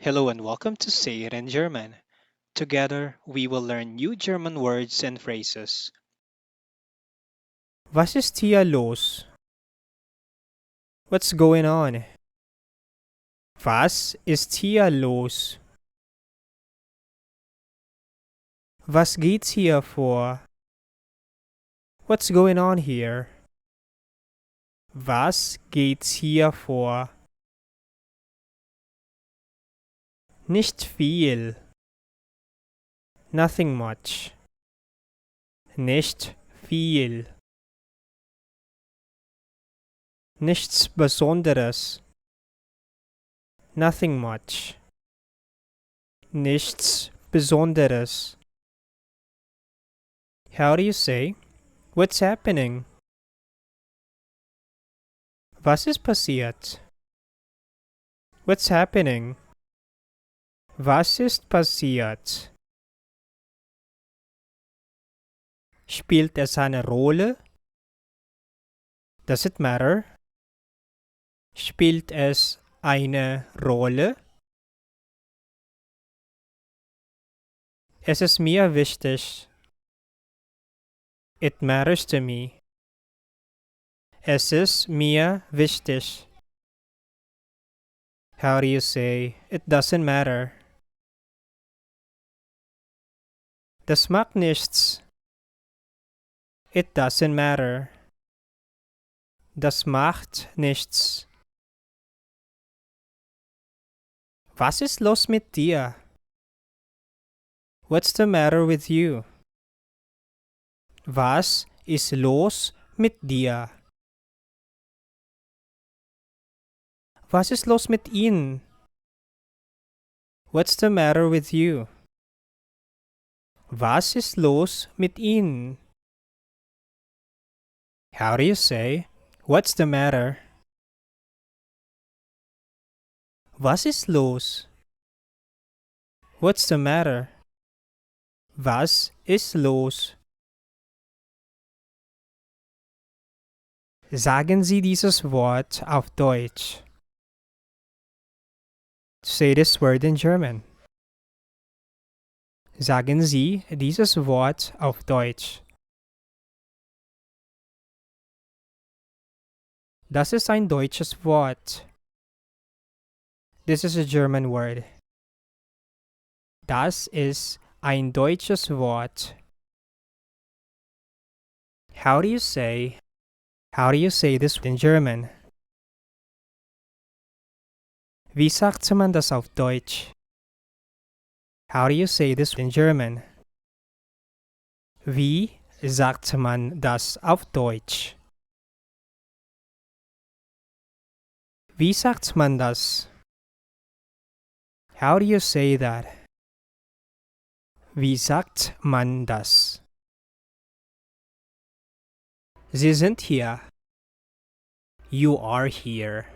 Hello and welcome to Say It in German. Together, we will learn new German words and phrases. Was ist hier los? What's going on? Was ist hier los? Was geht's hier vor? What's going on here? Was geht's hier vor? Nicht viel. Nothing much. Nicht viel. Nichts Besonderes. Nothing much. Nichts Besonderes. How do you say, what's happening? Was ist passiert? What's happening? Was ist passiert? Spielt es eine Rolle? Does it matter? Spielt es eine Rolle? Es ist mir wichtig. It matters to me. Es ist mir wichtig. How do you say, it doesn't matter? Das macht nichts. It doesn't matter. Das macht nichts. Was ist los mit dir? What's the matter with you? Was ist los mit dir? Was ist los mit Ihnen? What's the matter with you? Was ist los mit Ihnen? How do you say, what's the matter? Was ist los? What's the matter? Was ist los? Sagen Sie dieses Wort auf Deutsch. Say this word in German. Sagen Sie dieses Wort auf Deutsch. Das ist ein deutsches Wort. This is a German word. Das ist ein deutsches Wort. How do you say this in German? Wie sagt man das auf Deutsch? How do you say this in German? Wie sagt man das auf Deutsch? Wie sagt man das? How do you say that? Wie sagt man das? Sie sind hier. You are here.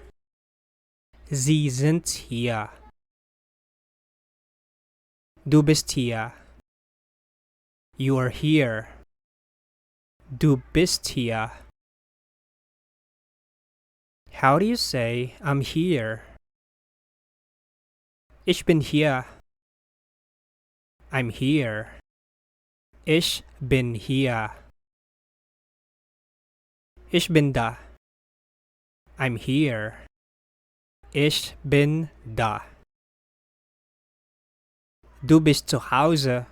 Sie sind hier. Du bist hier. You are here. Du bist hier. How do you say, I'm here? Ich bin hier. I'm here. Ich bin hier. Ich bin da. I'm here. Ich bin da. Du bist zu Hause.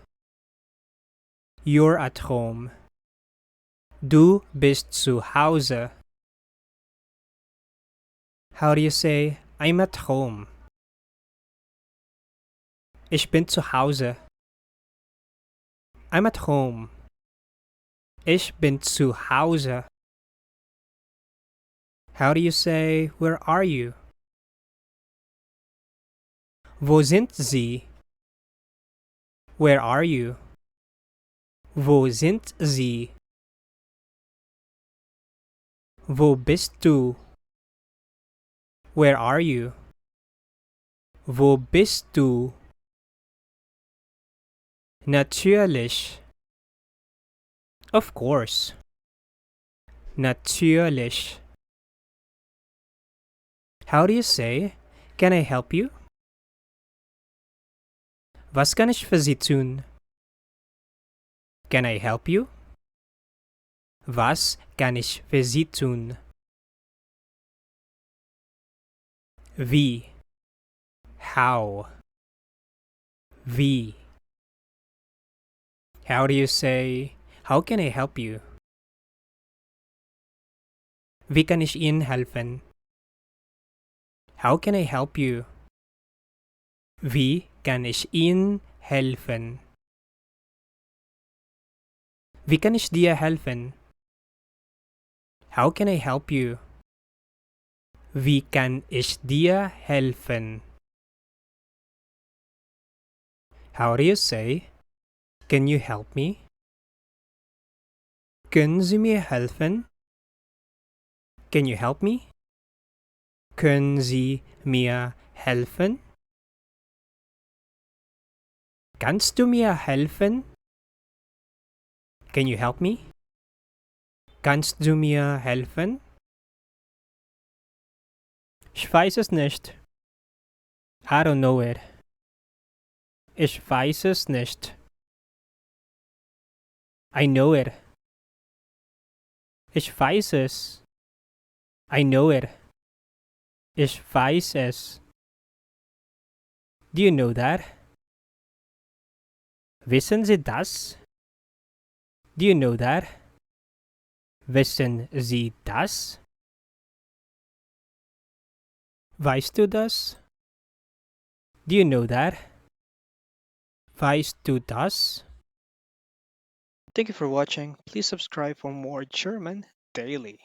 You're at home. Du bist zu Hause. How do you say, I'm at home? Ich bin zu Hause. I'm at home. Ich bin zu Hause. How do you say, where are you? Wo sind Sie? Where are you? Wo sind Sie? Wo bist du? Where are you? Wo bist du? Natürlich. Of course. Natürlich. How do you say, can I help you? Was kann ich für Sie tun? Can I help you? Was kann ich für Sie tun? Wie? How? Wie? How do you say, how can I help you? Wie kann ich Ihnen helfen? How can I help you? Wie kann ich Ihnen helfen? Wie kann ich dir helfen? How can I help you? Wie kann ich dir helfen? How do you say, can you help me? Können Sie mir helfen? Can you help me? Können Sie mir helfen? Kannst du mir helfen? Can you help me? Kannst du mir helfen? Ich weiß es nicht. I don't know it. Ich weiß es nicht. I know it. Ich weiß es. I know it. Ich weiß es. Do you know that? Wissen Sie das? Do you know that? Wissen Sie das? Weißt du das? Do you know that? Weißt du das? Thank you for watching. Please subscribe for more German daily.